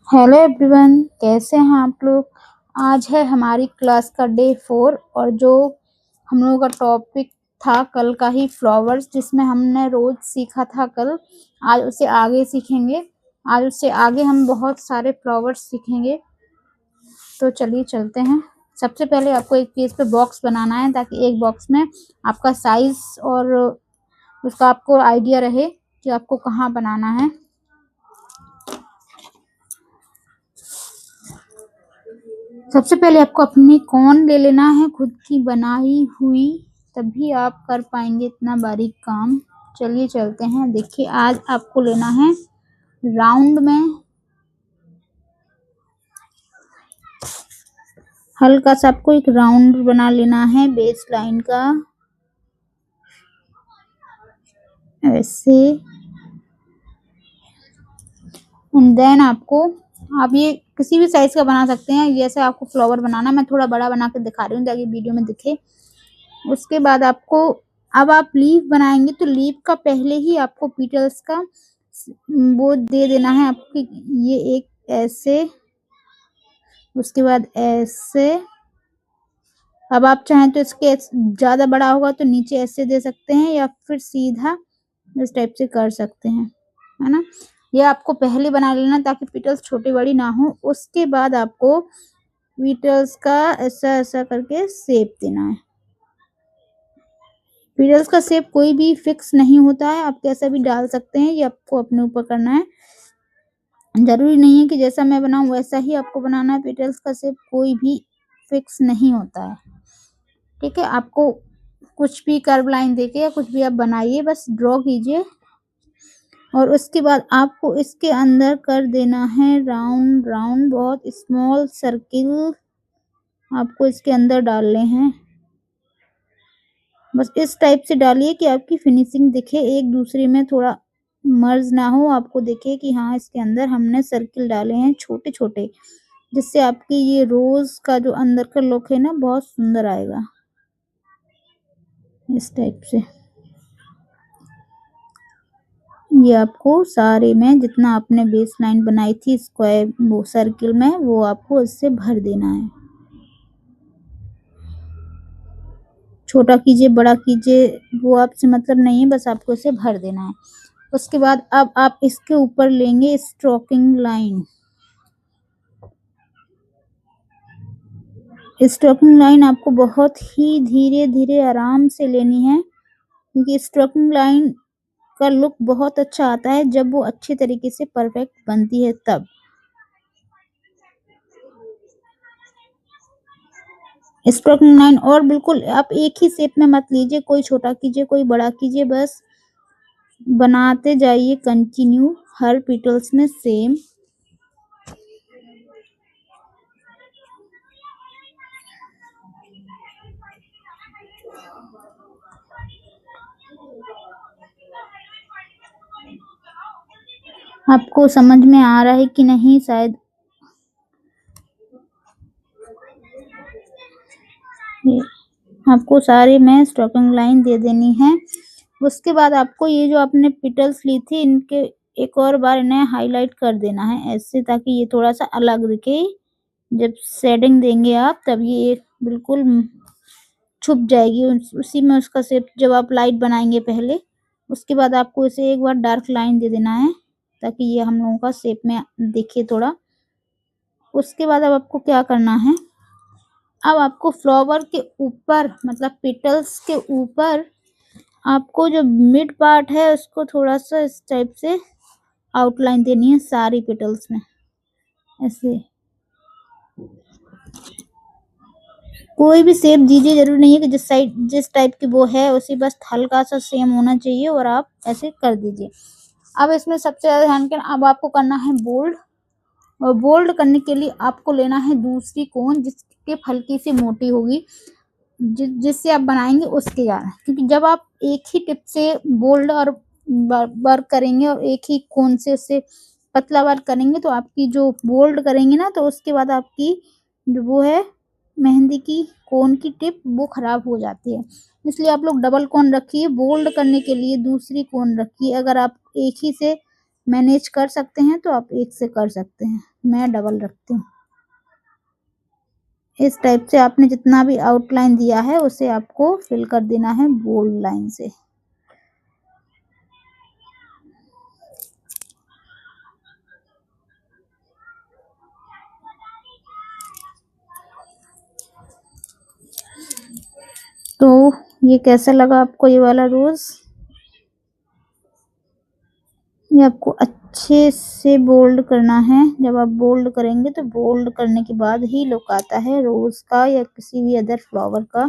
Hello everyone, कैसे हैं आप लोग। आज है हमारी क्लास का डे 4 और जो हम लोगों का टॉपिक था कल का ही फ्लावर्स, जिसमें हमने रोज सीखा था कल। आज उससे आगे सीखेंगे। आज उससे आगे हम बहुत सारे फ्लावर्स सीखेंगे। तो चलिए चलते हैं। सबसे पहले आपको एक पेज पे बॉक्स बनाना है, ताकि एक बॉक्स में आपका साइज और उसका आपको आइडिया रहे कि आपको कहाँ बनाना है। सबसे पहले आपको अपनी कॉर्न ले लेना है, खुद की बनाई हुई, तभी आप कर पाएंगे इतना बारीक काम। चलिए चलते हैं। देखिए, आज आपको लेना है राउंड में हल्का सा, आपको एक राउंड बना लेना है बेस लाइन का, ऐसे। एंड देन आप ये किसी भी साइज का बना सकते हैं। जैसे आपको फ्लावर बनाना, मैं थोड़ा बड़ा बना के दिखा रही हूँ ताकि वीडियो में दिखे। उसके बाद अब आप लीफ बनाएंगे, तो लीफ का पहले ही आपको पीटल्स का वो दे देना है आपकी। ये एक ऐसे, उसके बाद ऐसे। अब आप चाहें तो इसके ज्यादा बड़ा होगा तो नीचे ऐसे दे सकते हैं, या फिर सीधा इस टाइप से कर सकते हैं, है ना। ये आपको पहले बना लेना ताकि पीटल्स छोटी बड़ी ना हो। उसके बाद आपको पीटल्स का ऐसा ऐसा करके शेप देना है। पीटल्स का शेप कोई भी फिक्स नहीं होता है, आप कैसा भी डाल सकते हैं। ये आपको अपने ऊपर करना है। जरूरी नहीं है कि जैसा मैं बनाऊं वैसा ही आपको बनाना है। पीटल्स का शेप कोई भी फिक्स नहीं होता है, ठीक है। आपको कुछ भी कर्व लाइन देके या कुछ भी आप बनाइए, बस ड्रॉ कीजिए। और उसके बाद आपको इसके अंदर कर देना है राउंड राउंड, बहुत स्मॉल सर्किल आपको इसके अंदर डालने हैं। बस इस टाइप से डालिए कि आपकी फिनिशिंग दिखे, एक दूसरे में थोड़ा मर्ज ना हो, आपको दिखे कि हाँ इसके अंदर हमने सर्किल डाले हैं छोटे छोटे, जिससे आपकी ये रोज का जो अंदर का लुक है ना, बहुत सुंदर आएगा इस टाइप से। ये आपको सारे में जितना आपने बेस लाइन बनाई थी स्क्वायर वो सर्किल में, वो आपको इससे भर देना है। छोटा कीजिए बड़ा कीजिए वो आपसे मतलब नहीं है, बस आपको इसे भर देना है। उसके बाद अब आप इसके ऊपर लेंगे स्ट्रोकिंग लाइन। स्ट्रोकिंग लाइन आपको बहुत ही धीरे धीरे आराम से लेनी है, क्योंकि स्ट्रोकिंग लाइन का लुक बहुत अच्छा आता है जब वो अच्छे तरीके से परफेक्ट बनती है तब। स्ट्रोकिंग लाइन और बिल्कुल आप एक ही शेप में मत लीजिए, कोई छोटा कीजिए कोई बड़ा कीजिए, बस बनाते जाइए कंटिन्यू हर पेटल्स में सेम। आपको समझ में आ रहा है कि नहीं, शायद आपको सारे में स्ट्रोकिंग लाइन दे देनी है। उसके बाद आपको ये जो आपने पेटल्स ली थी, इनके एक और बार इन्हें हाईलाइट कर देना है ऐसे, ताकि ये थोड़ा सा अलग दिखे। जब शेडिंग देंगे आप तब ये बिल्कुल छुप जाएगी उसी में उसका शेप। जब आप लाइट बनाएंगे पहले, उसके बाद आपको इसे एक बार डार्क लाइन दे देना है, ताकि ये हम लोगों का शेप में दिखे थोड़ा। उसके बाद अब आपको क्या करना है, अब आपको फ्लावर के ऊपर मतलब पेटल्स के ऊपर आपको जो मिड पार्ट है उसको थोड़ा सा इस टाइप से आउटलाइन देनी है सारी पेटल्स में, ऐसे। कोई भी शेप दीजिए, जरूरी नहीं है कि जिस टाइप की वो है उसी, बस हल्का सा सेम होना चाहिए और आप ऐसे कर दीजिए। अब इसमें सबसे ज्यादा ध्यान करना, अब आपको करना है बोल्ड। और बोल्ड करने के लिए आपको लेना है दूसरी कोन, जिसकी टिप हल्की सी मोटी होगी, जिससे आप बनाएंगे उसके ज्यादा। क्योंकि जब आप एक ही टिप से बोल्ड और वर्क करेंगे और एक ही कोन से उससे पतला वर्क करेंगे, तो आपकी जो बोल्ड करेंगे ना, तो उसके बाद आपकी जो वो है मेहंदी की कोन की टिप, वो खराब हो जाती है। इसलिए आप लोग डबल कोन रखिए। बोल्ड करने के लिए दूसरी कोन रखिए। अगर आप एक ही से मैनेज कर सकते हैं तो आप एक से कर सकते हैं, मैं डबल रखती हूँ। इस टाइप से आपने जितना भी आउटलाइन दिया है उसे आपको फिल कर देना है बोल्ड लाइन से। तो ये कैसा लगा आपको ये वाला रोज? ये आपको अच्छे से बोल्ड करना है। जब आप बोल्ड करेंगे तो बोल्ड करने के बाद ही लुक आता है रोज का या किसी भी अदर फ्लावर का।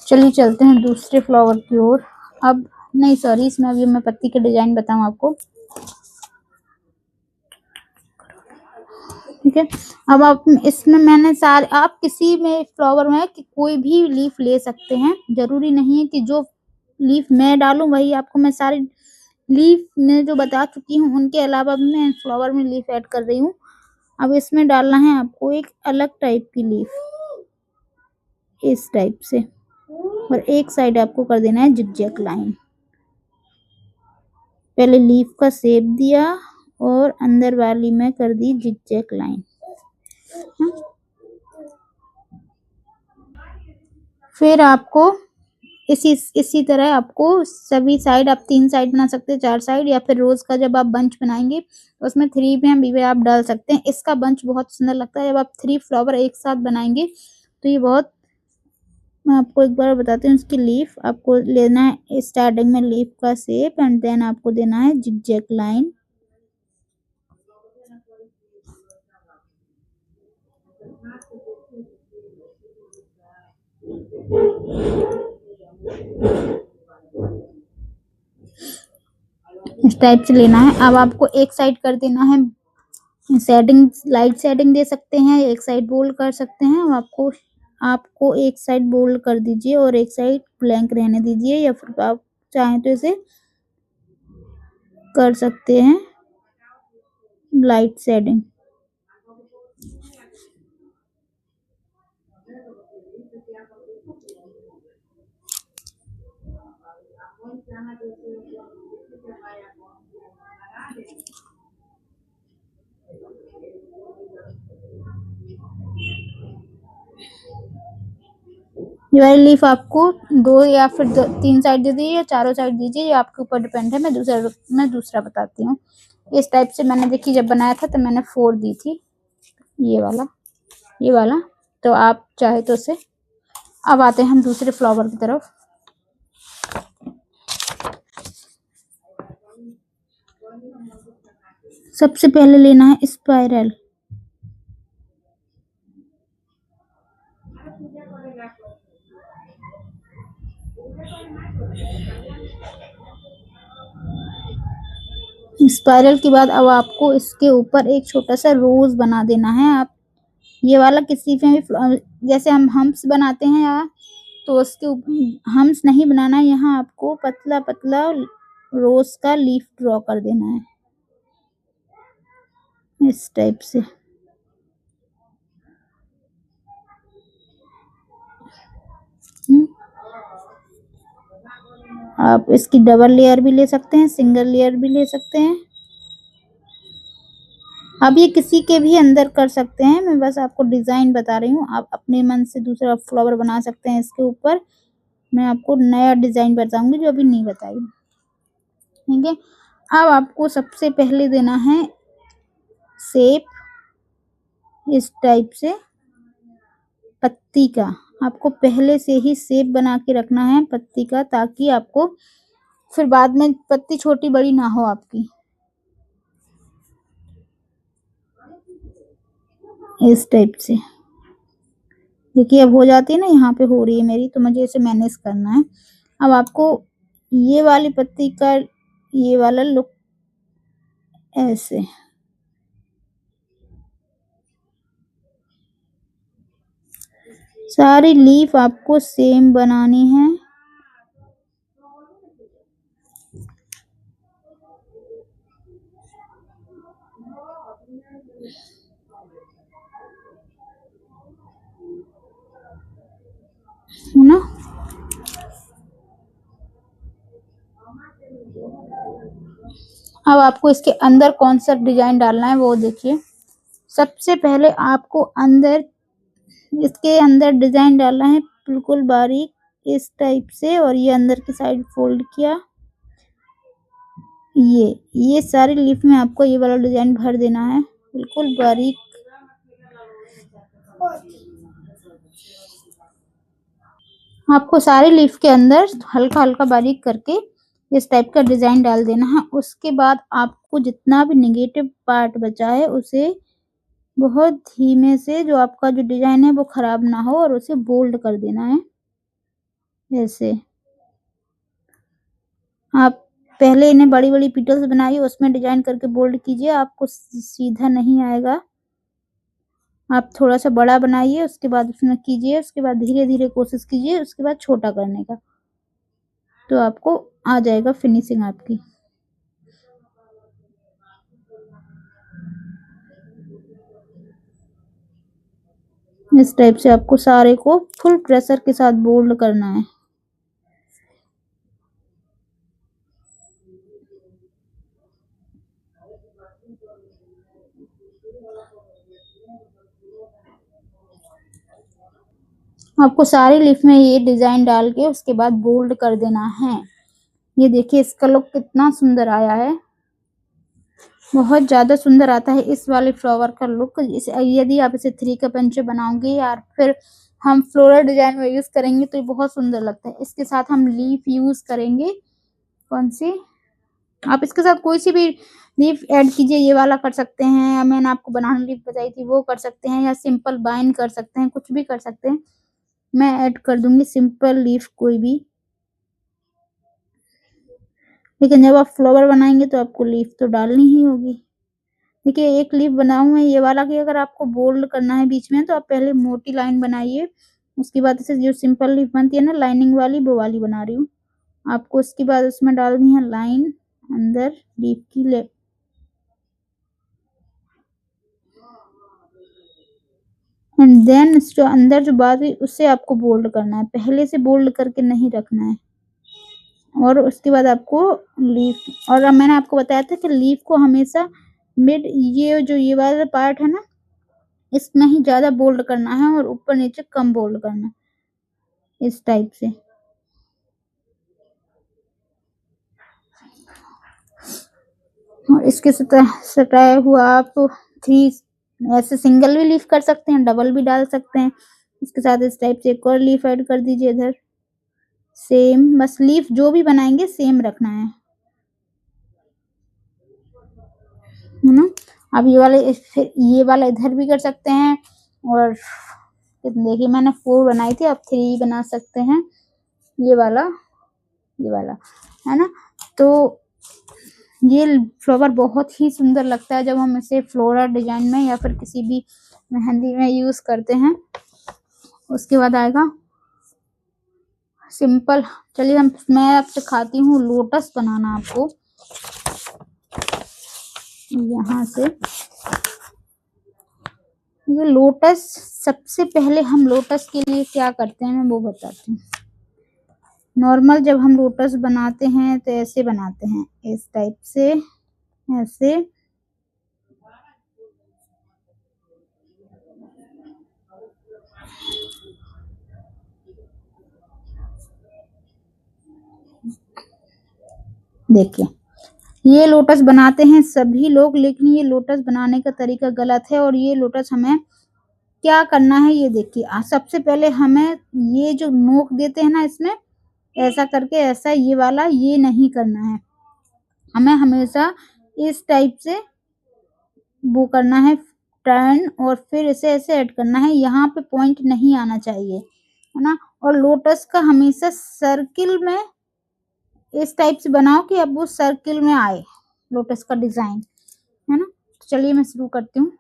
चलिए चलते हैं दूसरे फ्लावर की ओर। अब नहीं सॉरी, इसमें अभी मैं पत्ती के डिजाइन बताऊं आपको। ठीक है, अब आप इसमें मैंने सारे, आप किसी में फ्लावर में कि कोई भी लीफ ले सकते हैं, जरूरी नहीं है कि जो लीफ मैं डालूं वही आपको, मैं सारे लीफ में जो बता चुकी हूँ उनके अलावा भी मैं फ्लावर में लीफ ऐड कर रही हूँ। अब इसमें डालना है आपको एक अलग टाइप की लीफ, इस टाइप से, और एक साइड आपको कर देना है जिगजैग लाइन। पहले लीफ का शेप दिया और अंदर वाली में कर दी जिगजैग लाइन। फिर आपको इसी तरह आपको सभी साइड, आप 3 साइड बना सकते हैं, 4 साइड, या फिर रोज का जब आप बंच बनाएंगे तो उसमें 3 में भी आप डाल सकते हैं। इसका बंच बहुत सुंदर लगता है जब आप 3 फ्लावर एक साथ बनाएंगे तो ये बहुत, मैं आपको एक बार बताती हूँ। इसकी लीफ आपको लेना है स्टार्टिंग में लीफ का शेप एंड देन आपको देना है जिगजैग लाइन। इस टाइप से लेना है। अब आपको एक साइड कर देना है शेडिंग, लाइट शेडिंग दे सकते हैं, एक साइड बोल्ड कर सकते हैं। आपको एक साइड बोल्ड कर दीजिए और एक साइड ब्लैंक रहने दीजिए, या फिर आप चाहें तो इसे कर सकते हैं लाइट शेडिंग। ये वाली लीफ आपको 2 या फिर 3 साइड दे दीजिए या चारों साइड दीजिए, ये आपके ऊपर डिपेंड है। मैं दूसरा बताती हूँ। इस टाइप से मैंने देखी जब बनाया था तो मैंने 4 दी थी, ये वाला। तो आप चाहे तो उसे, अब आते हैं हम दूसरे फ्लावर की तरफ। सबसे पहले लेना है स्पाइरल। स्पाइरल के बाद अब आपको इसके ऊपर एक छोटा सा रोज बना देना है। आप ये वाला किसी में भी, जैसे हम हम्स बनाते हैं या, तो उसके ऊपर हम्स नहीं बनाना है, यहाँ आपको पतला पतला रोज का लीफ ड्रॉ कर देना है इस टाइप से। आप इसकी डबल लेयर भी ले सकते हैं, सिंगल लेयर भी ले सकते हैं। आप ये किसी के भी अंदर कर सकते हैं, मैं बस आपको डिजाइन बता रही हूँ। आप अपने मन से दूसरा फ्लावर बना सकते हैं इसके ऊपर। मैं आपको नया डिजाइन बताऊंगी जो अभी नहीं बताई। ठीक है, अब आपको सबसे पहले देना है शेप इस टाइप से पत्ती का। आपको पहले से ही शेप बना के रखना है पत्ती का, ताकि आपको फिर बाद में पत्ती छोटी बड़ी ना हो आपकी। इस टाइप से देखिए, अब हो जाती है ना, यहाँ पे हो रही है मेरी, तो मुझे इसे मैनेज करना है। अब आपको ये वाली पत्ती का ये वाला लुक ऐसे, सारी लीफ आपको सेम बनानी है। है ना, अब आपको इसके अंदर कौन सा डिजाइन डालना है वो देखिए। सबसे पहले आपको अंदर इसके अंदर डिजाइन डालना है बिल्कुल बारीक इस टाइप से, और ये अंदर की साइड फोल्ड किया। ये सारे लीफ में आपको ये वाला डिजाइन भर देना है बिल्कुल बारीक। आपको सारे लीफ के अंदर हल्का हल्का बारीक करके इस टाइप का डिजाइन डाल देना है। उसके बाद आपको जितना भी नेगेटिव पार्ट बचा है उसे बहुत धीमे से, जो आपका जो डिजाइन है वो खराब ना हो, और उसे बोल्ड कर देना है ऐसे। आप पहले इन्हें बड़ी बड़ी पिटल्स बनाइए, उसमें डिजाइन करके बोल्ड कीजिए, आपको सीधा नहीं आएगा। आप थोड़ा सा बड़ा बनाइए, उसके बाद उसमें कीजिए, उसके बाद धीरे धीरे कोशिश कीजिए, उसके बाद छोटा करने का, तो आपको आ जाएगा फिनिशिंग आपकी। इस टाइप से आपको सारे को फुल प्रेशर के साथ बोल्ड करना है। आपको सारी लीफ में ये डिजाइन डाल के उसके बाद बोल्ड कर देना है। ये देखिए इसका लुक कितना सुंदर आया है, बहुत ज्यादा सुंदर आता है इस वाले फ्लावर का लुक। यदि आप इसे 3 का पंचे बनाओगे या फिर हम फ्लोरल डिजाइन में यूज करेंगे तो ये बहुत सुंदर लगता है। इसके साथ हम लीफ यूज करेंगे, कौन सी, आप इसके साथ कोई सी भी लीफ ऐड कीजिए, ये वाला कर सकते हैं, मैंने आपको बनाना लीफ बताई थी वो कर सकते हैं, या सिंपल बाइन कर सकते हैं, कुछ भी कर सकते हैं। मैं ऐड कर दूंगी सिंपल लीफ कोई भी, लेकिन जब आप फ्लावर बनाएंगे तो आपको लीफ तो डालनी ही होगी। देखिए एक लीफ बनाऊं मैं ये वाला, कि अगर आपको बोल्ड करना है बीच में तो आप पहले मोटी लाइन बनाइए, उसके बाद इसे जो सिंपल लीफ बनती है ना लाइनिंग वाली, वो वाली बना रही हूँ। आपको उसके बाद उसमें डालनी है लाइन अंदर लीफ की एंड देन जो अंदर जो बात हुई उससे आपको बोल्ड करना है, पहले से बोल्ड करके नहीं रखना है। और उसके बाद आपको लीफ, और मैंने आपको बताया था कि लीफ को हमेशा मिड, ये जो ये वाला पार्ट है ना इसमें ही ज्यादा बोल्ड करना है और ऊपर नीचे कम बोल्ड करना, इस टाइप से। और इसके सटाया हुआ आप 3 ऐसे सिंगल भी लीफ कर सकते हैं, डबल भी डाल सकते हैं। इसके साथ इस टाइप से एक और लीफ ऐड कर दीजिए इधर, सेम, बस लीफ जो भी बनाएंगे सेम रखना है ना। अब ये वाला इधर भी कर सकते हैं, और देखिए मैंने 4 बनाई थी, आप 3 बना सकते हैं, ये वाला है ना। तो ये फ्लावर बहुत ही सुंदर लगता है जब हम इसे फ्लोरल डिजाइन में या फिर किसी भी मेहंदी में यूज करते हैं। उसके बाद आएगा सिंपल, चलिए मैं अब सिखाती हूँ लोटस बनाना आपको। यहाँ से ये लोटस, सबसे पहले हम लोटस के लिए क्या करते हैं मैं वो बताती हूँ। नॉर्मल जब हम लोटस बनाते हैं तो ऐसे बनाते हैं, इस टाइप से, ऐसे। देखिए ये लोटस बनाते हैं सभी लोग, लेकिन ये लोटस बनाने का तरीका गलत है, और ये लोटस हमें क्या करना है ये देखिए। सबसे पहले हमें ये जो नोक देते हैं ना इसमें ऐसा करके, ऐसा ये वाला ये नहीं करना है, हमें हमेशा इस टाइप से वो करना है टर्न, और फिर इसे ऐसे ऐड करना है, यहाँ पे पॉइंट नहीं आना चाहिए, है ना। और लोटस का हमेशा सर्किल में इस टाइप से बनाओ कि अब वो सर्किल में आए लोटस का डिजाइन, है ना। तो चलिए मैं शुरू करती हूँ।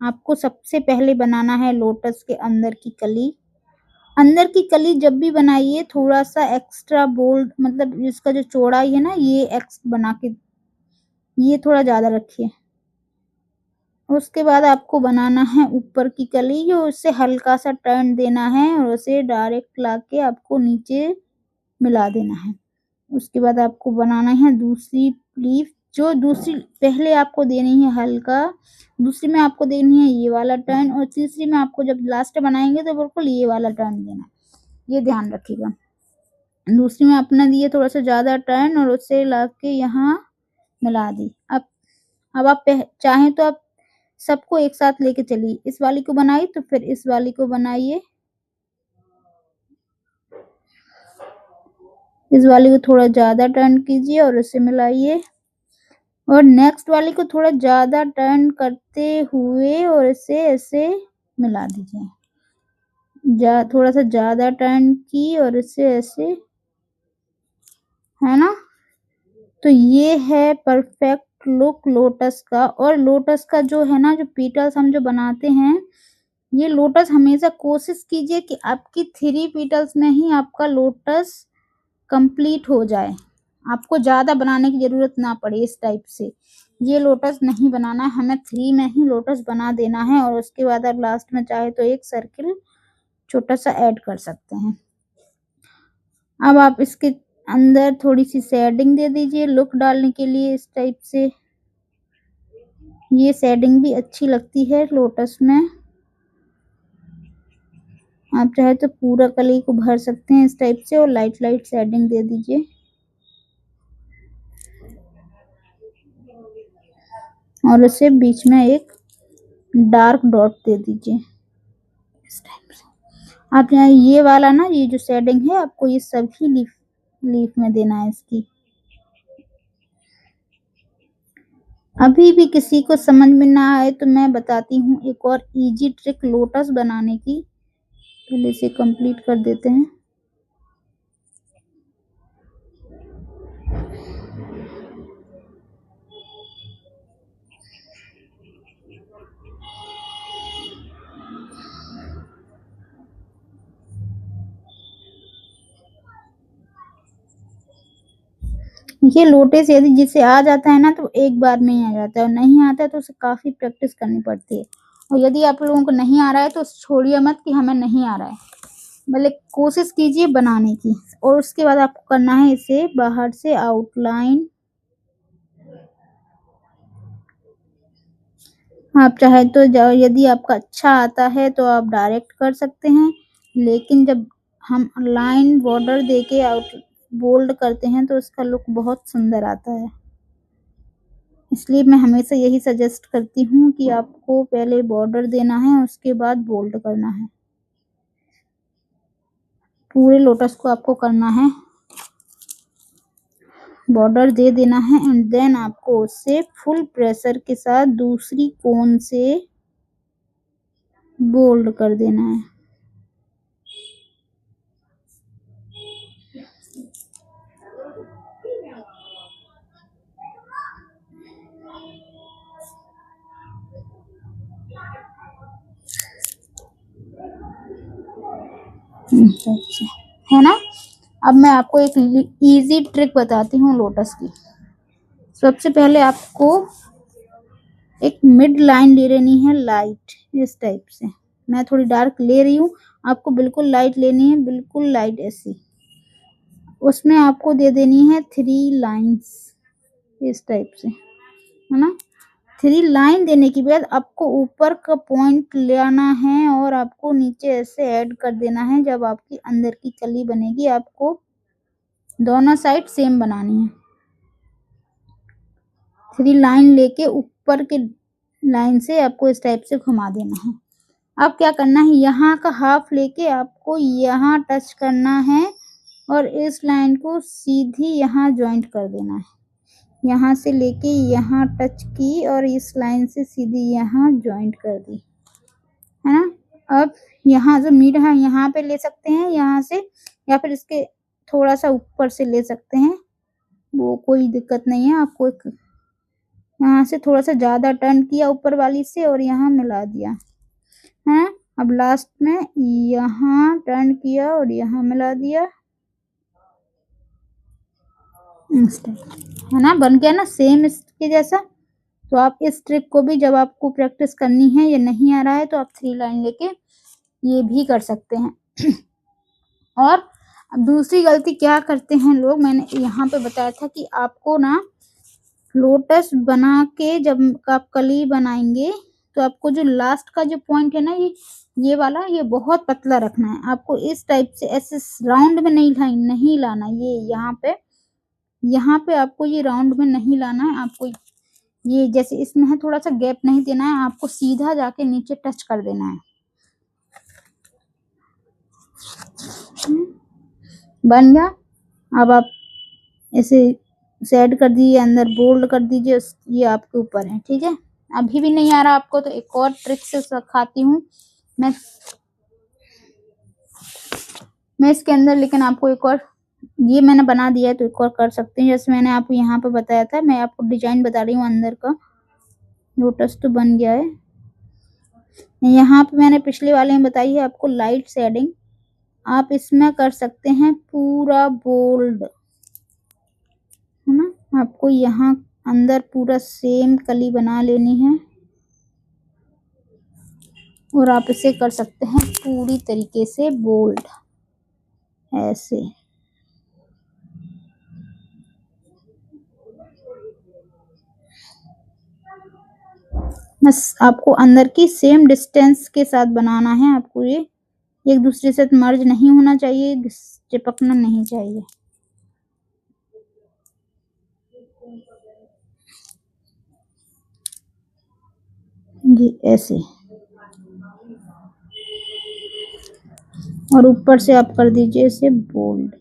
आपको सबसे पहले बनाना है लोटस के अंदर की कली। अंदर की कली जब भी बनाइए थोड़ा सा एक्स्ट्रा बोल्ड, मतलब इसका जो चौड़ाई है ना ये एक्स बना के ये थोड़ा ज्यादा रखिए। उसके बाद आपको बनाना है ऊपर की कली, जो उससे हल्का सा टर्न देना है और उसे डायरेक्ट लाके आपको नीचे मिला देना है। उसके बाद आपको बनाना है दूसरी लीफ, जो दूसरी पहले आपको देनी है हल्का, दूसरी में आपको देनी है ये वाला टर्न और तीसरी में आपको जब लास्ट बनाएंगे तो बिल्कुल ये वाला टर्न देना है, ये ध्यान रखिएगा। दूसरी में अपना दिए थोड़ा सा ज़्यादा टर्न और उससे ला के यहाँ मिला दी। अब आप चाहें तो आप सबको एक साथ लेके चलिए। इस वाली को बनाई तो फिर इस वाली को बनाइए। इस वाली को थोड़ा ज़्यादा टर्न कीजिए और उसे मिलाइए और नेक्स्ट वाली को थोड़ा ज़्यादा टर्न करते हुए और इसे ऐसे मिला दीजिए। थोड़ा सा ज़्यादा टर्न की और इसे ऐसे, है ना। तो ये है परफेक्ट लुक लोटस का। और लोटस का जो है ना, जो पेटल्स हम जो बनाते हैं, ये लोटस हमेशा कोशिश कीजिए कि आपकी 3 पेटल्स में ही आपका लोटस कंप्लीट हो जाए, आपको ज़्यादा बनाने की ज़रूरत ना पड़े। इस टाइप से ये लोटस नहीं बनाना है, हमें 3 में ही लोटस बना देना है और उसके बाद आप लास्ट में चाहे तो एक सर्किल छोटा सा ऐड कर सकते हैं। अब आप इसके अंदर थोड़ी सी शेडिंग दे दीजिए लुक डालने के लिए। इस टाइप से ये शेडिंग भी अच्छी लगती है लोटस में। आप चाहे तो पूरा कली को भर सकते हैं इस टाइप से और लाइट लाइट शेडिंग दे दीजिए और उसे बीच में एक डार्क डॉट दे दीजिए इस टाइप से। आप यहाँ ये वाला ना, ये जो शेडिंग है आपको ये सभी लीफ में देना है इसकी। अभी भी किसी को समझ में ना आए तो मैं बताती हूँ एक और इजी ट्रिक लोटस बनाने की। पहले इसे कंप्लीट कर देते हैं। ये लोटस यदि जिसे आ जाता है ना तो एक बार में ही आ जाता है और नहीं आता है तो उसे काफ़ी प्रैक्टिस करनी पड़ती है। और यदि आप लोगों को नहीं आ रहा है तो छोड़िए मत कि हमें नहीं आ रहा है, मतलब कोशिश कीजिए बनाने की। और उसके बाद आपको करना है इसे बाहर से आउटलाइन। आप चाहे तो यदि आपका अच्छा आता है तो आप डायरेक्ट कर सकते हैं, लेकिन जब हम लाइन बॉर्डर देके आउट बोल्ड करते हैं तो उसका लुक बहुत सुंदर आता है। इसलिए मैं हमेशा यही सजेस्ट करती हूँ कि आपको पहले बॉर्डर देना है उसके बाद बोल्ड करना है। पूरे लोटस को आपको करना है, बॉर्डर दे देना है एंड देन आपको उसे फुल प्रेशर के साथ दूसरी कोन से बोल्ड कर देना है। है ना। अब मैं आपको एक इजी ट्रिक बताती हूँ लोटस की। सबसे पहले आपको एक मिड लाइन ले लेनी है लाइट इस टाइप से। मैं थोड़ी डार्क ले रही हूँ, आपको बिल्कुल लाइट लेनी है, बिल्कुल लाइट ऐसी। उसमें आपको दे देनी है 3 लाइंस इस टाइप से, है ना। 3 लाइन देने के बाद आपको ऊपर का पॉइंट ले आना है और आपको नीचे ऐसे ऐड कर देना है। जब आपकी अंदर की कली बनेगी आपको दोनों साइड सेम बनानी है। 3 लाइन लेके ऊपर के लाइन से आपको इस टाइप से घुमा देना है। अब क्या करना है, यहाँ का हाफ लेके आपको यहाँ टच करना है और इस लाइन को सीधी यहाँ जॉइंट कर देना है। यहाँ से लेके यहाँ टच की और इस लाइन से सीधी यहाँ जॉइंट कर दी, है ना। अब यहाँ जो मिड है यहाँ पे ले सकते हैं यहाँ से, या फिर इसके थोड़ा सा ऊपर से ले सकते हैं, वो कोई दिक्कत नहीं है। आपको यहाँ से थोड़ा सा ज़्यादा टर्न किया ऊपर वाली से और यहाँ मिला दिया, है। अब लास्ट में यहाँ टर्न किया और यहाँ मिला दिया, है ना। बन गया ना सेम इसके जैसा। तो आप इस ट्रिक को भी जब आपको प्रैक्टिस करनी है या नहीं आ रहा है तो आप 3 लाइन लेके ये भी कर सकते हैं। और दूसरी गलती क्या करते हैं लोग, मैंने यहाँ पे बताया था कि आपको ना लोटस बना के जब आप कली बनाएंगे तो आपको जो लास्ट का जो पॉइंट है ना, ये वाला, ये बहुत पतला रखना है आपको। इस टाइप से ऐसे राउंड में नहीं लाना। ये यहाँ पे आपको ये राउंड में नहीं लाना है आपको। ये जैसे इसमें है, थोड़ा सा गैप नहीं देना है आपको, सीधा जाके नीचे टच कर देना है। बन गया। अब आप ऐसे सेट कर दीजिए, अंदर बोल्ड कर दीजिए, ये आपके ऊपर है। ठीक है, अभी भी नहीं आ रहा आपको तो एक और ट्रिक से सिखाती हूँ मैं इसके अंदर, लेकिन आपको एक और, ये मैंने बना दिया है तो एक और कर सकते हैं। जैसे मैंने आपको यहाँ पे बताया था, मैं आपको डिजाइन बता रही हूँ अंदर का। लोटस तो बन गया है। यहाँ पे मैंने पिछले वाले में बताई है आपको लाइट शेडिंग, आप इसमें कर सकते हैं पूरा बोल्ड, है ना। आपको यहाँ अंदर पूरा सेम कली बना लेनी है और आप इसे कर सकते हैं पूरी तरीके से बोल्ड ऐसे। बस आपको अंदर की सेम डिस्टेंस के साथ बनाना है आपको। ये एक दूसरे से मर्ज नहीं होना चाहिए, चिपकना नहीं चाहिए। जी ऐसे, और ऊपर से आप कर दीजिए इसे बोल्ड।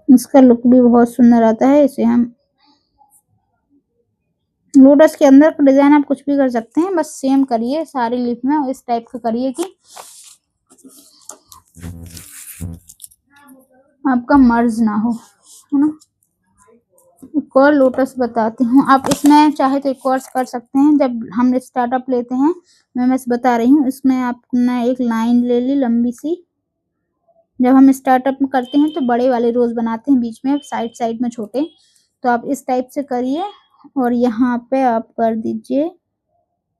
इसका लुक भी बहुत सुंदर आता है। इसे हम लोटस के अंदर का डिजाइन आप कुछ भी कर सकते हैं, बस सेम करिए सारी लीफ में, इस टाइप का करिए कि आपका मर्ज ना हो, है ना। एक और लोटस बताती हूँ, आप इसमें चाहे तो एक और कर सकते हैं। जब हम स्टार्टअप लेते हैं, मैं बस बता रही हूँ, इसमें आपने एक लाइन ले ली लंबी सी। जब हम स्टार्टअप में करते हैं तो बड़े वाले रोज बनाते हैं, बीच में साइड साइड में छोटे, तो आप इस टाइप से करिए और यहाँ पे आप कर दीजिए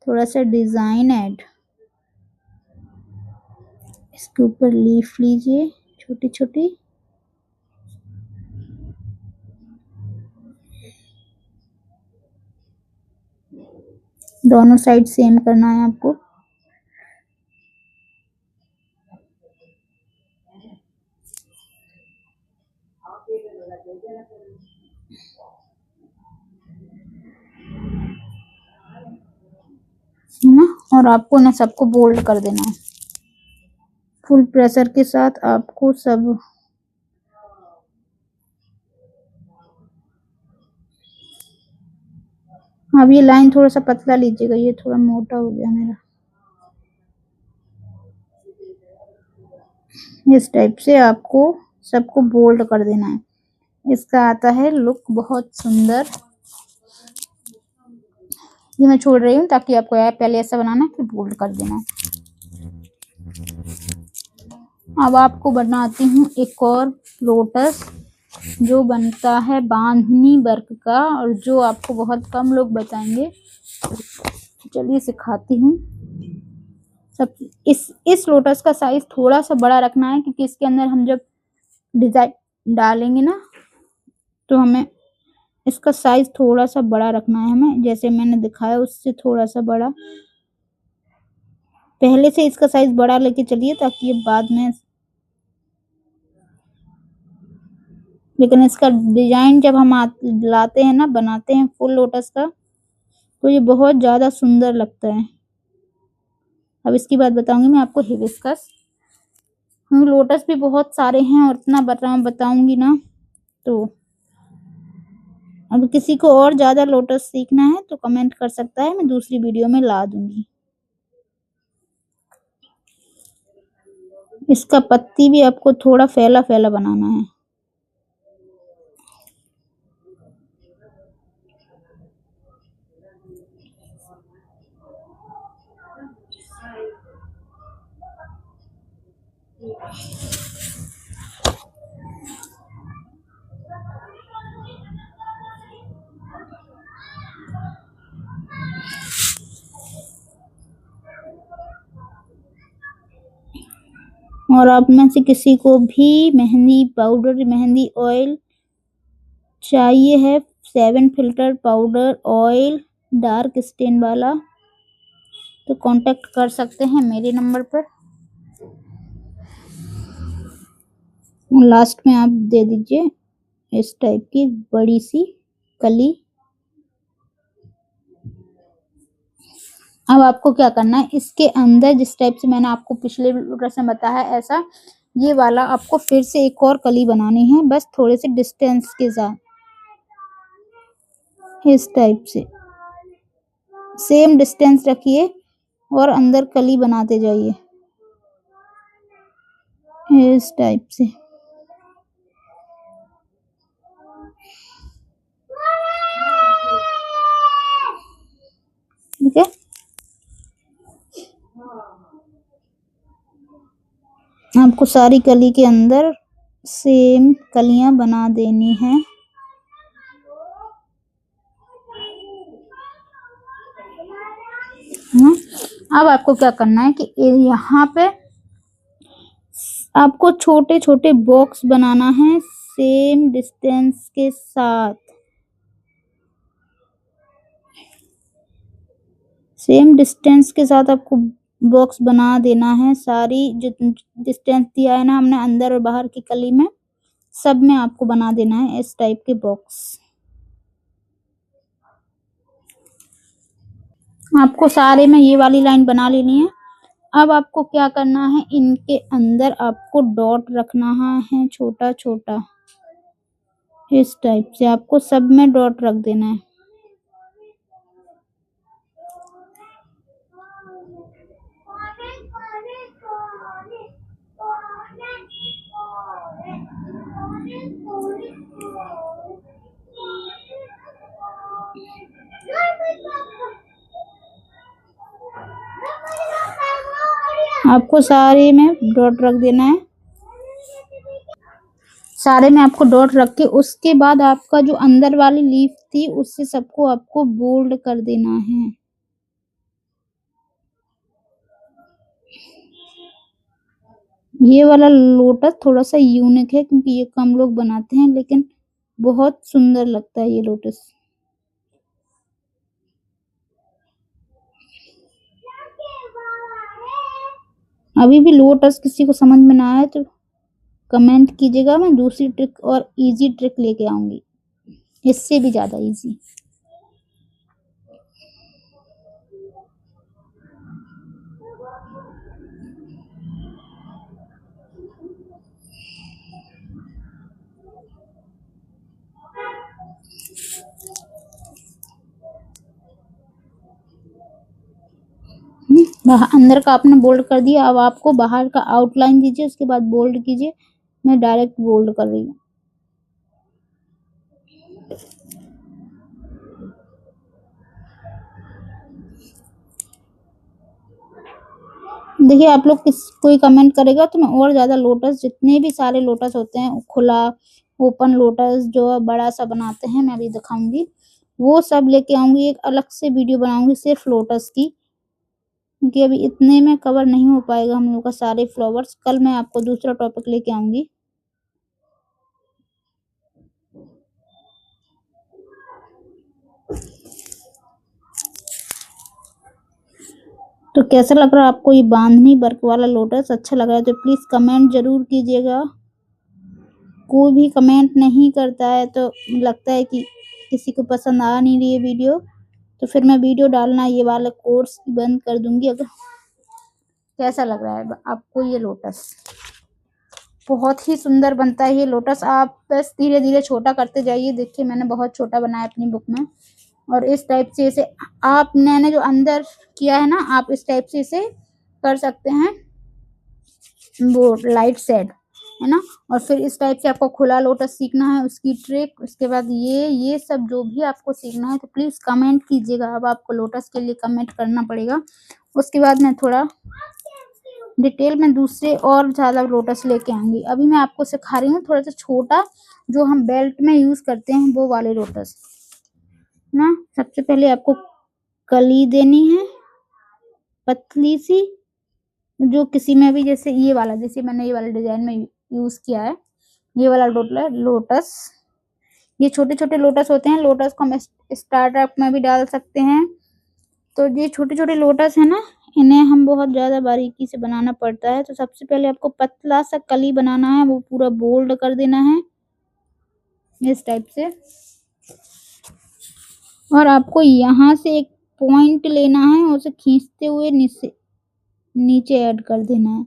थोड़ा सा डिजाइन ऐड। इसके ऊपर लीफ लीजिए छोटी छोटी, दोनों साइड सेम करना है आपको। है ना, और आपको ना सबको बोल्ड कर देना है फुल प्रेशर के साथ आपको सब। अब ये लाइन थोड़ा सा पतला लीजिएगा, ये थोड़ा मोटा हो गया मेरा। इस टाइप से आपको सबको बोल्ड कर देना है। इसका आता है लुक बहुत सुंदर। ये मैं छोड़ रही हूँ ताकि आपको पहले ऐसा बनाना है फिर बोल्ड कर देना है। अब आपको बनाती हूँ एक और लोटस जो बनता है बांधनी वर्क का, और जो आपको बहुत कम लोग बताएंगे। चलिए सिखाती हूँ। सब इस लोटस का साइज थोड़ा सा बड़ा रखना है, क्योंकि इसके अंदर हम जब डिजाइन डालेंगे ना तो हमें इसका साइज थोड़ा सा बड़ा रखना है हमें, जैसे मैंने दिखाया उससे थोड़ा सा बड़ा। पहले से इसका साइज बड़ा लेके चलिए ताकि ये बाद में, लेकिन इसका डिजाइन जब हम लाते हैं ना, बनाते हैं फुल लोटस का, तो ये बहुत ज्यादा सुंदर लगता है। अब इसकी बात बताऊंगी मैं आपको, हिबिस्कस। लोटस भी बहुत सारे हैं और इतना बताऊंगी ना तो, अब किसी को और ज्यादा लोटस सीखना है तो कमेंट कर सकता है, मैं दूसरी वीडियो में ला दूंगी। इसका पत्ती भी आपको थोड़ा फैला फैला बनाना है। और आप में से किसी को भी मेहंदी पाउडर, मेहंदी ऑयल चाहिए है, 7 filter powder oil dark stain वाला, तो कांटेक्ट कर सकते हैं मेरे नंबर पर। लास्ट में आप दे दीजिए इस टाइप की बड़ी सी कली। अब आपको क्या करना है, इसके अंदर जिस टाइप से मैंने आपको पिछले लोटस में बताया ऐसा ये वाला आपको फिर से एक और कली बनानी है, बस थोड़े से डिस्टेंस के साथ, इस टाइप से सेम डिस्टेंस रखिए और अंदर कली बनाते जाइए इस टाइप से। ठीक है, आपको सारी कली के अंदर सेम कलियां बना देनी है। अब आपको क्या करना है कि यहाँ पे आपको छोटे छोटे बॉक्स बनाना है सेम डिस्टेंस के साथ, सेम डिस्टेंस के साथ आपको बॉक्स बना देना है। सारी जो डिस्टेंस दिया है ना हमने अंदर और बाहर की कली में, सब में आपको बना देना है इस टाइप के बॉक्स। आपको सारे में ये वाली लाइन बना लेनी है। अब आपको क्या करना है, इनके अंदर आपको डॉट रखना है छोटा छोटा, इस टाइप से आपको सब में डॉट रख देना है। आपको सारे में डॉट रख देना है। सारे में आपको डॉट रख के उसके बाद आपका जो अंदर वाली लीफ थी उससे सबको आपको बोल्ड कर देना है। ये वाला लोटस थोड़ा सा यूनिक है क्योंकि ये कम लोग बनाते हैं, लेकिन बहुत सुंदर लगता है ये लोटस। अभी भी लोटस किसी को समझ में ना आए तो कमेंट कीजिएगा, मैं दूसरी ट्रिक और इजी ट्रिक लेके आऊंगी, इससे भी ज्यादा इजी। अंदर का आपने बोल्ड कर दिया, अब आपको बाहर का आउटलाइन दीजिए, उसके बाद बोल्ड कीजिए। मैं डायरेक्ट बोल्ड कर रही हूँ। देखिए आप लोग कोई कमेंट करेगा तो मैं और ज्यादा लोटस, जितने भी सारे लोटस होते हैं खुला ओपन लोटस जो बड़ा सा बनाते हैं, मैं अभी दिखाऊंगी, वो सब लेके आऊंगी। एक अलग से वीडियो बनाऊंगी सिर्फ लोटस की, क्योंकि अभी इतने में कवर नहीं हो पाएगा हम लोग का सारे फ्लावर्स। कल मैं आपको दूसरा टॉपिक लेके आऊंगी। तो कैसा लग रहा है आपको ये बांधनी वर्क वाला लोटस? अच्छा लग रहा है तो प्लीज कमेंट जरूर कीजिएगा। कोई भी कमेंट नहीं करता है तो लगता है कि किसी को पसंद आ नहीं रही है वीडियो, तो फिर मैं वीडियो डालना ये वाला कोर्स बंद कर दूंगी। अगर कैसा लग रहा है आपको ये लोटस? बहुत ही सुंदर बनता है ये लोटस। आप बस धीरे धीरे छोटा करते जाइए। देखिए मैंने बहुत छोटा बनाया अपनी बुक में, और इस टाइप से इसे आप मैंने जो अंदर किया है ना, आप इस टाइप से इसे कर सकते हैं वो लाइट शेड, है ना। और फिर इस टाइप से आपको खुला लोटस सीखना है, उसकी ट्रिक, उसके बाद ये सब जो भी आपको सीखना है तो प्लीज कमेंट कीजिएगा। अब आपको लोटस के लिए कमेंट करना पड़ेगा। उसके बाद मैं थोड़ा डिटेल में दूसरे और ज्यादा लोटस लेके आऊंगी। अभी मैं आपको सिखा रही हूँ थोड़ा सा छोटा, जो हम बेल्ट में यूज करते हैं वो वाले लोटस ना। सबसे पहले आपको कली देनी है पतली सी, जो किसी में भी, जैसे ये वाला, जैसे मैंने ये वाला डिजाइन में यूज किया है, ये वाला लोटस, ये छोटे छोटे लोटस होते हैं। लोटस को हम स्टार्टअप में भी डाल सकते हैं। तो ये छोटे छोटे लोटस है ना, इन्हें हम बहुत ज्यादा बारीकी से बनाना पड़ता है। तो सबसे पहले आपको पतला सा कली बनाना है, वो पूरा बोल्ड कर देना है इस टाइप से। और आपको यहाँ से एक पॉइंट लेना है, उसे खींचते हुए नीचे ऐड कर देना है।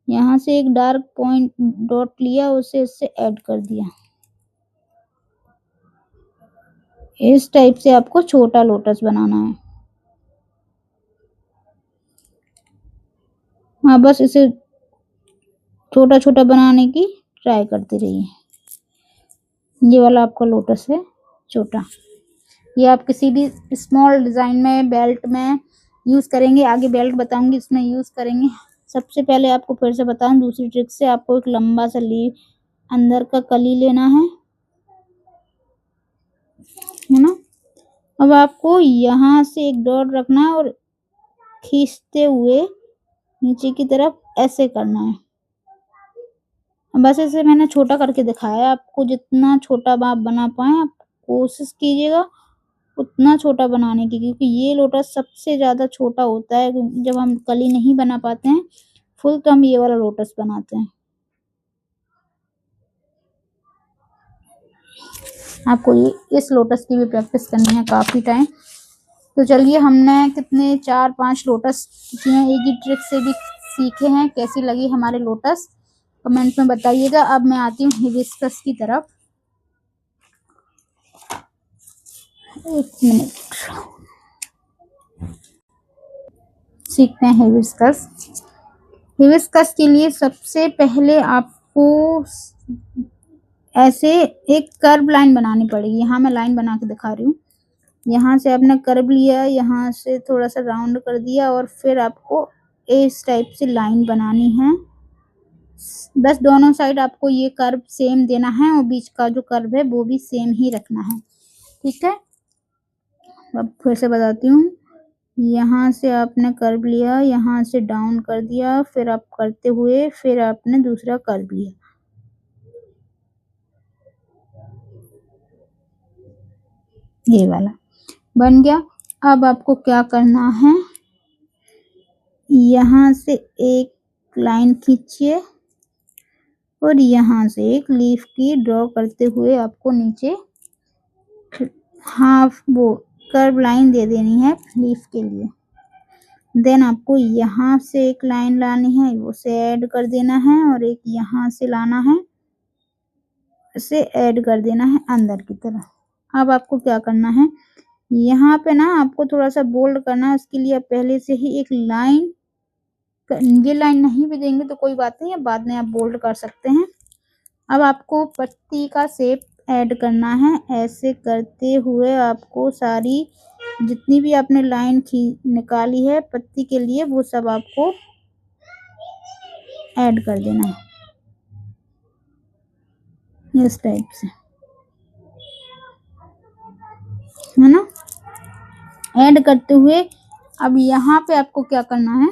यहाँ से एक डार्क पॉइंट डॉट लिया, उसे इससे ऐड कर दिया। इस टाइप से आपको छोटा लोटस बनाना है। हाँ, बस इसे छोटा छोटा बनाने की ट्राई करते रहिए। ये वाला आपका लोटस है छोटा। ये आप किसी भी स्मॉल डिजाइन में, बेल्ट में यूज करेंगे। आगे बेल्ट बताऊंगी, इसमें यूज करेंगे। सबसे पहले आपको फिर से बताऊं दूसरी ट्रिक से, आपको एक लंबा सा लीव अंदर का कली लेना है ना। अब आपको यहाँ से एक डॉट रखना है और खींचते हुए नीचे की तरफ ऐसे करना है। बस इसे मैंने छोटा करके दिखाया है आपको। जितना छोटा आप बना पाए आप कोशिश कीजिएगा उतना छोटा बनाने की, क्योंकि ये लोटस सबसे ज्यादा छोटा होता है। जब हम कली नहीं बना पाते हैं फुल, तो हम ये वाला लोटस बनाते हैं। आपको ये इस लोटस की भी प्रैक्टिस करनी है काफी टाइम। तो चलिए, हमने कितने 4-5 लोटस किए हैं, एक ही ट्रिक से भी सीखे हैं। कैसी लगी हमारे लोटस कमेंट में बताइएगा। अब मैं आती हूँ हिबिस्कस की तरफ। एक मिनट, सीखते हैं हिबिस्कस। हिबिस्कस के लिए सबसे पहले आपको ऐसे एक कर्व लाइन बनानी पड़ेगी। यहाँ मैं लाइन बना के दिखा रही हूँ। यहाँ से आपने कर्व लिया, यहाँ से थोड़ा सा राउंड कर दिया, और फिर आपको इस टाइप से लाइन बनानी है। बस दोनों साइड आपको ये कर्व सेम देना है, और बीच का जो कर्व है वो भी सेम ही रखना है। ठीक है, अब फिर से बताती हूँ। यहाँ से आपने कर्व लिया, यहाँ से डाउन कर दिया, फिर आप करते हुए फिर आपने दूसरा कर्व लिया। ये वाला बन गया। अब आपको क्या करना है, यहाँ से एक लाइन खींचिए और यहाँ से एक लीफ की ड्रॉ करते हुए आपको नीचे हाफ वो कर्व लाइन दे देनी है लीफ के लिए। देन आपको यहाँ से एक लाइन लानी है, उसे ऐड कर देना है, और एक यहाँ से लाना है, इसे ऐड कर देना है अंदर की तरफ। अब आपको क्या करना है, यहाँ पे ना आपको थोड़ा सा बोल्ड करना है। उसके लिए आप पहले से ही एक लाइन, ये लाइन नहीं भी देंगे तो कोई बात नहीं है, बाद में आप बोल्ड कर सकते हैं। अब आपको पत्ती का शेप ऐड करना है। ऐसे करते हुए आपको सारी जितनी भी आपने लाइन निकाली है पत्ती के लिए, वो सब आपको ऐड कर देना है इस टाइप से, है ना। ऐड करते हुए अब यहाँ पे आपको क्या करना है,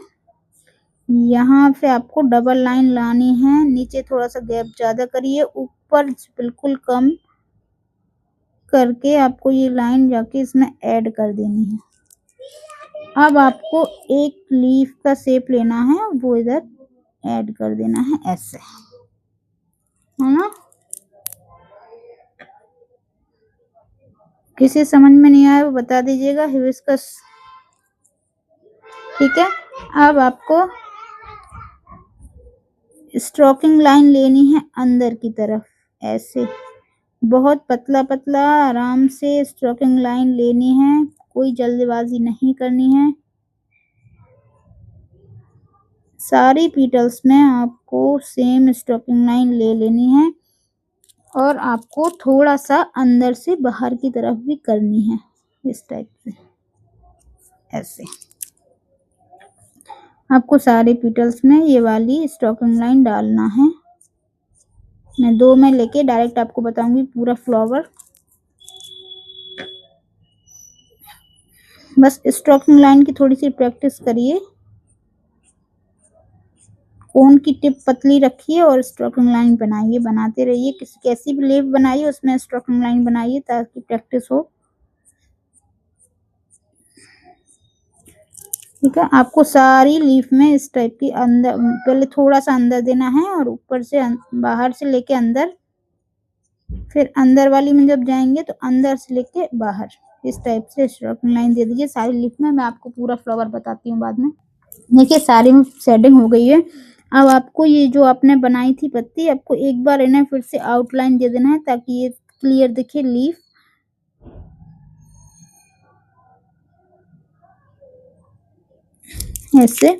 यहाँ पे आपको डबल लाइन लानी है। नीचे थोड़ा सा गैप ज्यादा करिए, ऊपर बिल्कुल कम करके आपको ये लाइन जाके इसमें ऐड कर देनी है। अब आपको एक लीफ का शेप लेना है, वो इधर ऐड कर देना है ऐसे, है ना। किसी समझ में नहीं आया वो बता दीजिएगा। हिबिस्कस, ठीक है। अब आपको स्ट्रोकिंग लाइन लेनी है अंदर की तरफ, ऐसे बहुत पतला पतला आराम से स्ट्रोकिंग लाइन लेनी है, कोई जल्दबाजी नहीं करनी है। सारी पेटल्स में आपको सेम स्ट्रोकिंग लाइन ले लेनी है, और आपको थोड़ा सा अंदर से बाहर की तरफ भी करनी है इस टाइप से, ऐसे आपको सारे पेटल्स में ये वाली स्ट्रोकिंग लाइन डालना है। मैं 2 में लेके डायरेक्ट आपको बताऊंगी पूरा फ्लावर। बस स्ट्रोकिंग लाइन की थोड़ी सी प्रैक्टिस करिए। कोन की टिप पतली रखिए और स्ट्रोकिंग लाइन बनाइए, बनाते रहिए। कैसी भी लीफ बनाइए उसमें स्ट्रोकिंग लाइन बनाइए ताकि प्रैक्टिस हो। ठीक है, आपको सारी लीफ में इस टाइप की अंदर पहले थोड़ा सा अंदर देना है और ऊपर से बाहर से लेके अंदर, फिर अंदर वाली में जब जाएंगे तो अंदर से लेके बाहर, इस टाइप से स्ट्रोकिंग लाइन दे दीजिए सारी लीफ में। मैं आपको पूरा फ्लावर बताती हूँ बाद में। देखिए सारी में शेडिंग हो गई है। अब आपको ये जो आपने बनाई थी पत्ती, आपको एक बार इन्हें फिर से आउटलाइन दे देना है ताकि ये क्लियर दिखे लीफ। ऐसे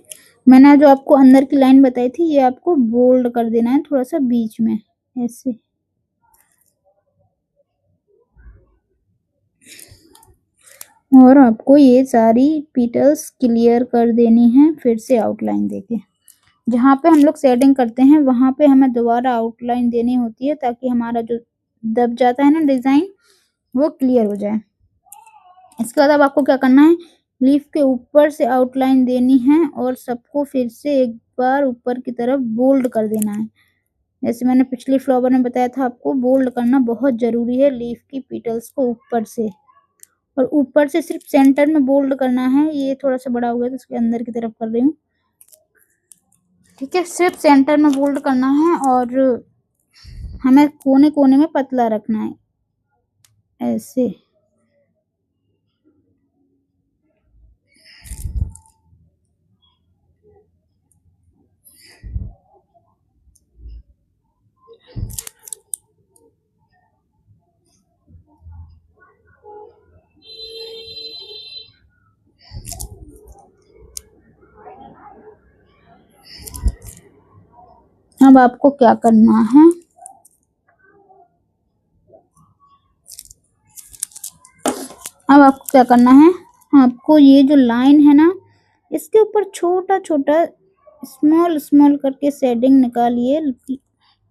मैंने जो आपको अंदर की लाइन बताई थी ये आपको बोल्ड कर देना है थोड़ा सा बीच में, ऐसे। और आपको ये सारी पिटल्स क्लियर कर देनी है फिर से आउटलाइन देके। जहाँ पे हम लोग शेडिंग करते हैं वहां पे हमें दोबारा आउटलाइन देनी होती है ताकि हमारा जो दब जाता है ना डिजाइन वो क्लियर हो जाए। इसके बाद अब आपको क्या करना है, लीफ के ऊपर से आउटलाइन देनी है और सबको फिर से एक बार ऊपर की तरफ बोल्ड कर देना है। जैसे मैंने पिछली फ्लावर में बताया था, आपको बोल्ड करना बहुत जरूरी है लीफ की पिटल्स को ऊपर से। और ऊपर से सिर्फ सेंटर में बोल्ड करना है। ये थोड़ा सा बड़ा हो गया तो इसके अंदर की तरफ कर रही हूँ। ठीक है, सिर्फ सेंटर में बोल्ड करना है और हमें कोने कोने में पतला रखना है, ऐसे। अब आपको क्या करना है, अब आपको क्या करना है, आपको ये जो लाइन है ना इसके ऊपर छोटा छोटा स्मॉल स्मॉल करके शेडिंग निकालिए,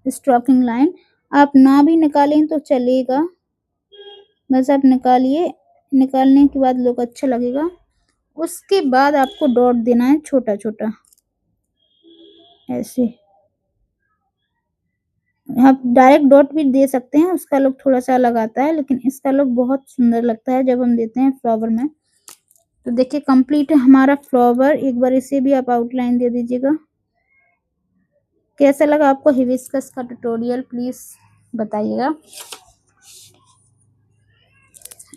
स्ट्रोकिंग लाइन। आप ना भी निकालें तो चलेगा, बस आप निकालिए। निकालने के बाद लोग अच्छा लगेगा। उसके बाद आपको डॉट देना है छोटा छोटा, ऐसे। आप डायरेक्ट डॉट भी दे सकते हैं, उसका लुक थोड़ा सा अलग आता है, लेकिन इसका लुक बहुत सुंदर लगता है जब हम देते हैं फ्लावर में। तो देखिए कंप्लीट है हमारा फ्लावर। एक बार इसे भी आप आउटलाइन दे दीजिएगा। कैसा लगा आपको हिबिस्कस का ट्यूटोरियल, प्लीज बताइएगा।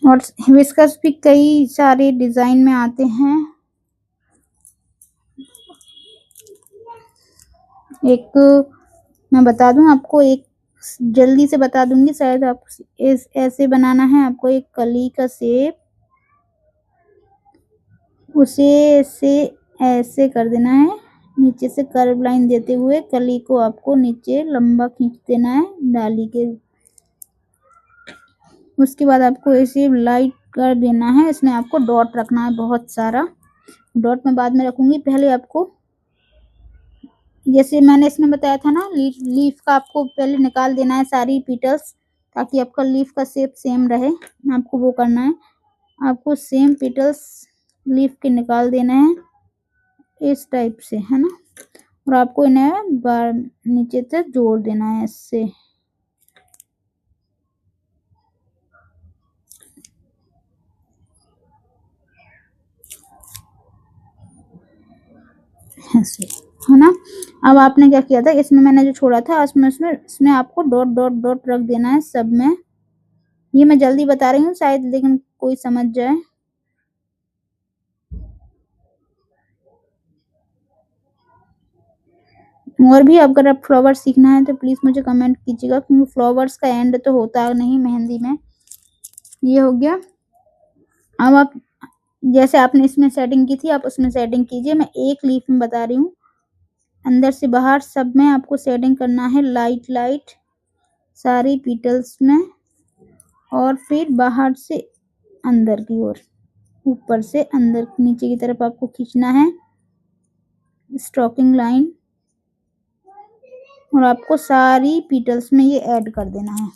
और हिबिस्कस भी कई सारे डिजाइन में आते हैं। एक मैं बता दूं आपको, एक जल्दी से बता दूंगी शायद आप ऐसे बनाना है आपको एक कली का शेप, उसे ऐसे कर देना है। नीचे से कर्व लाइन देते हुए कली को आपको नीचे लंबा खींच देना है डाली के। उसके बाद आपको ऐसे लाइट कर देना है। इसमें आपको डॉट रखना है बहुत सारा। डॉट मैं बाद में रखूंगी, पहले आपको जैसे मैंने इसमें बताया था ना, लीफ का आपको पहले निकाल देना है सारी पिटल्स ताकि आपका लीफ का शेप सेम रहे। आपको वो करना है, आपको सेम पिटल्स लीफ के निकाल देना है इस टाइप से, है ना। और आपको इन्हें बार नीचे तक जोड़ देना है ऐसे, ऐसे, है ना। अब आपने क्या किया था, इसमें मैंने जो छोड़ा था इसमें आपको डॉट डॉट डॉट रख देना है सब में। ये मैं जल्दी बता रही हूँ शायद, लेकिन कोई समझ जाए। और भी अगर आप फ्लावर सीखना है तो प्लीज मुझे कमेंट कीजिएगा, क्योंकि फ्लावर्स का एंड तो होता नहीं मेहंदी में। ये हो गया। अब आप जैसे आपने इसमें सेटिंग की थी आप उसमें सेटिंग कीजिए। मैं एक लीफ में बता रही हूँ, अंदर से बाहर सब में आपको सेटिंग करना है लाइट लाइट सारी पिटल्स में, और फिर बाहर से अंदर की ओर, ऊपर से अंदर नीचे की तरफ आपको खींचना है स्ट्रोकिंग लाइन, और आपको सारी पिटल्स में ये ऐड कर देना है।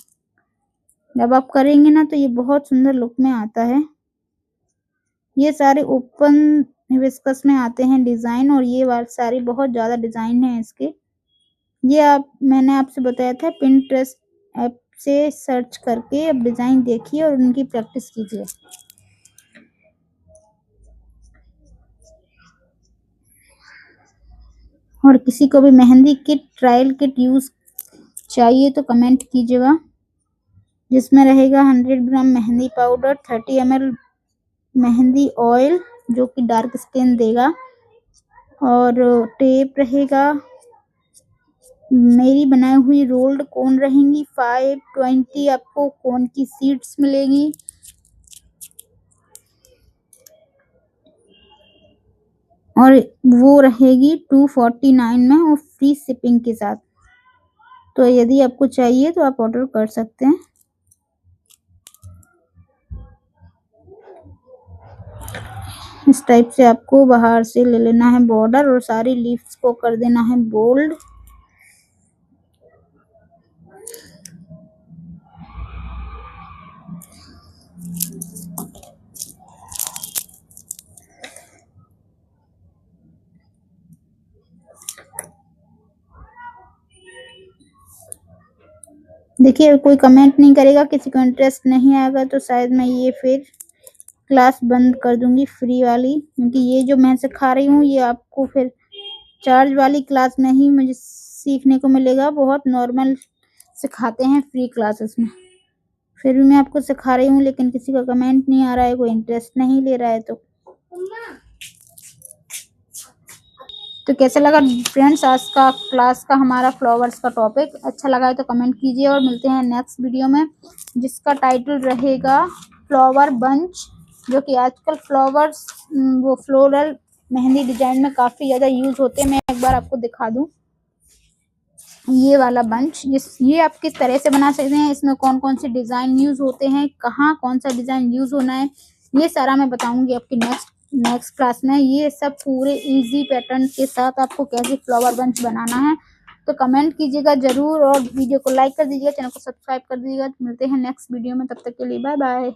जब आप करेंगे ना तो ये बहुत सुंदर लुक में आता है। ये सारे ओपन हिबिस्कस में आते हैं डिज़ाइन, और ये वाले सारी बहुत ज़्यादा डिज़ाइन हैं इसके। ये मैंने आपसे बताया था पिंटरेस्ट ऐप से सर्च करके अब डिज़ाइन देखिए और उनकी प्रैक्टिस कीजिए। और किसी को भी mehndi kit, trial kit use चाहिए तो कमेंट कीजिएगा, जिसमें रहेगा 100 gram mehndi powder, 30 ml mehndi oil जो कि डार्क स्किन देगा, और टेप रहेगा, मेरी बनाई हुई रोल्ड कोन रहेंगी, 520 आपको कोन की सीड्स मिलेगी, और वो रहेगी 249 में और फ्री शिपिंग के साथ। तो यदि आपको चाहिए तो आप ऑर्डर कर सकते हैं। इस टाइप से आपको बाहर से ले लेना है बॉर्डर और सारी लीव्स को कर देना है बोल्ड। देखिए कोई कमेंट नहीं करेगा, किसी को इंटरेस्ट नहीं आएगा तो शायद मैं ये फिर क्लास बंद कर दूंगी फ्री वाली, क्योंकि ये जो मैं सिखा रही हूँ ये आपको फिर चार्ज वाली क्लास में ही मुझे सीखने को मिलेगा। बहुत नॉर्मल सिखाते हैं फ्री क्लासेस में, फिर भी मैं आपको सिखा रही हूँ, लेकिन किसी का कमेंट नहीं आ रहा है, कोई इंटरेस्ट नहीं ले रहा है। तो कैसा लगा फ्रेंड्स आज का क्लास का हमारा फ्लावर्स का टॉपिक? अच्छा लगा है तो कमेंट कीजिए, और मिलते हैं नेक्स्ट वीडियो में जिसका टाइटल रहेगा फ्लावर बंच, जो कि आजकल फ्लावर्स वो फ्लोरल मेहंदी डिजाइन में काफ़ी ज़्यादा यूज़ होते हैं। मैं एक बार आपको दिखा दूँ ये वाला बंच, ये आप किस तरह से बना सकते हैं, इसमें कौन कौन से डिज़ाइन यूज़ होते हैं, कहाँ कौन सा डिज़ाइन यूज़ होना है, ये सारा मैं बताऊंगी आपकी नेक्स्ट क्लास में। ये सब पूरे इजी पैटर्न के साथ आपको कैसे फ्लावर बंच बनाना है। तो कमेंट कीजिएगा जरूर, और वीडियो को लाइक कर दीजिएगा, चैनल को सब्सक्राइब कर दीजिएगा। मिलते हैं नेक्स्ट वीडियो में, तब तक के लिए बाय बाय।